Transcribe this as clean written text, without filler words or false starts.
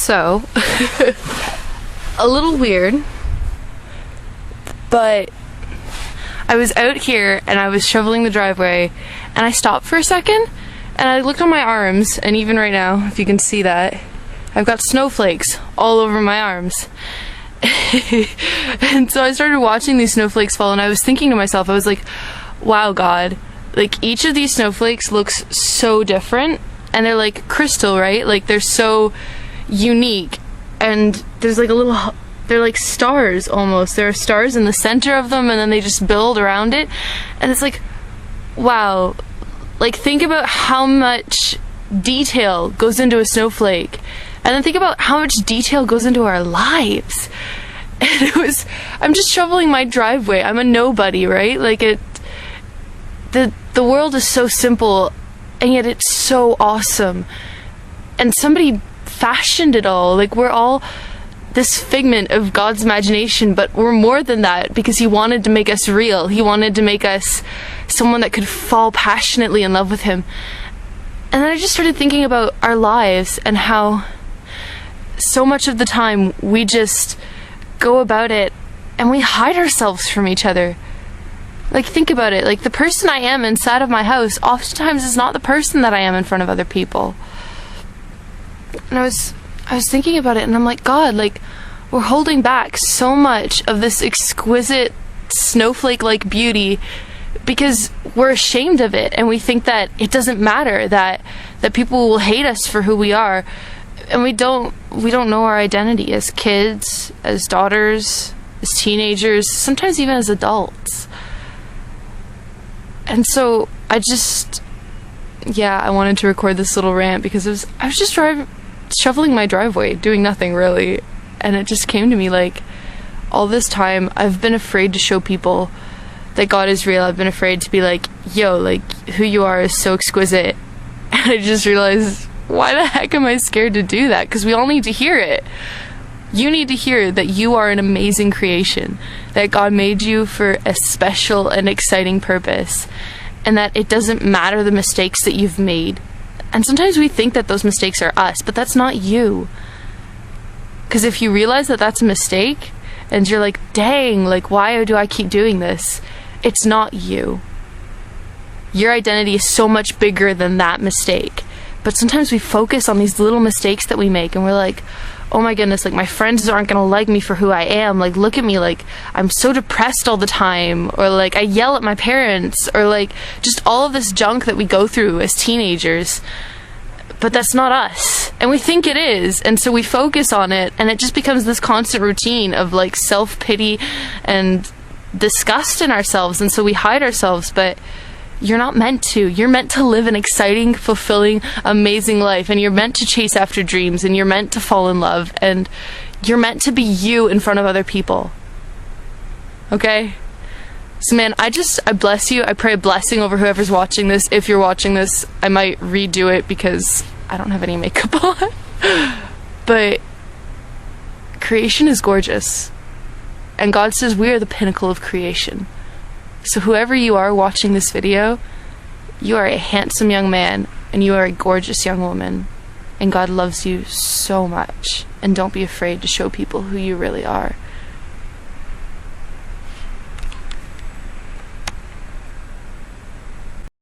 So, a little weird, but I was out here and I was shoveling the driveway and I stopped for a second and I looked on my arms, and even right now, if you can see that, I've got snowflakes all over my arms. And so I started watching these snowflakes fall and I was thinking to myself, I was like, wow, God, like each of these snowflakes looks so different, and they're like crystal, right? Like they're so unique, and there's like they're like stars almost. There are stars in the center of them and then they just build around it, and it's like, wow, like think about how much detail goes into a snowflake, and then think about how much detail goes into our lives. And I'm just shoveling my driveway. I'm a nobody, right? Like the world is so simple, and yet it's so awesome. And somebody fashioned it all. Like we're all this figment of God's imagination, but we're more than that, because He wanted to make us real. He wanted to make us someone that could fall passionately in love with Him. And then I just started thinking about our lives and how so much of the time we just go about it and we hide ourselves from each other. Like, think about it. Like, the person I am inside of my house oftentimes is not the person that I am in front of other people. And I was thinking about it, and I'm like, God, like, we're holding back so much of this exquisite snowflake-like beauty because we're ashamed of it, and we think that it doesn't matter, that people will hate us for who we are. And we don't know our identity as kids, as daughters, as teenagers, sometimes even as adults. And so I wanted to record this little rant because I was just shoveling my driveway, doing nothing really, and it just came to me like, all this time I've been afraid to show people that God is real. I've been afraid to be like, yo, like, who you are is so exquisite. And I just realized, why the heck am I scared to do that? Because we all need to hear it. You need to hear that you are an amazing creation, that God made you for a special and exciting purpose, and that it doesn't matter the mistakes that you've made. And sometimes we think that those mistakes are us, but that's not you. Because if you realize that that's a mistake, and you're like, dang, like, why do I keep doing this? It's not you. Your identity is so much bigger than that mistake. But sometimes we focus on these little mistakes that we make, and we're like, oh my goodness, like, my friends aren't gonna like me for who I am. Like, look at me, like, I'm so depressed all the time. Or like, I yell at my parents. Or like, just all of this junk that we go through as teenagers. But that's not us. And we think it is. And so we focus on it, and it just becomes this constant routine of like self-pity and disgust in ourselves. And so we hide ourselves, but you're not meant to. You're meant to live an exciting, fulfilling, amazing life, and you're meant to chase after dreams, and you're meant to fall in love, and you're meant to be you in front of other people. Okay? So man, I bless you. I pray a blessing over whoever's watching this. If you're watching this, I might redo it because I don't have any makeup on. But creation is gorgeous, and God says we are the pinnacle of creation. So whoever you are watching this video, you are a handsome young man, and you are a gorgeous young woman, and God loves you so much. And don't be afraid to show people who you really are.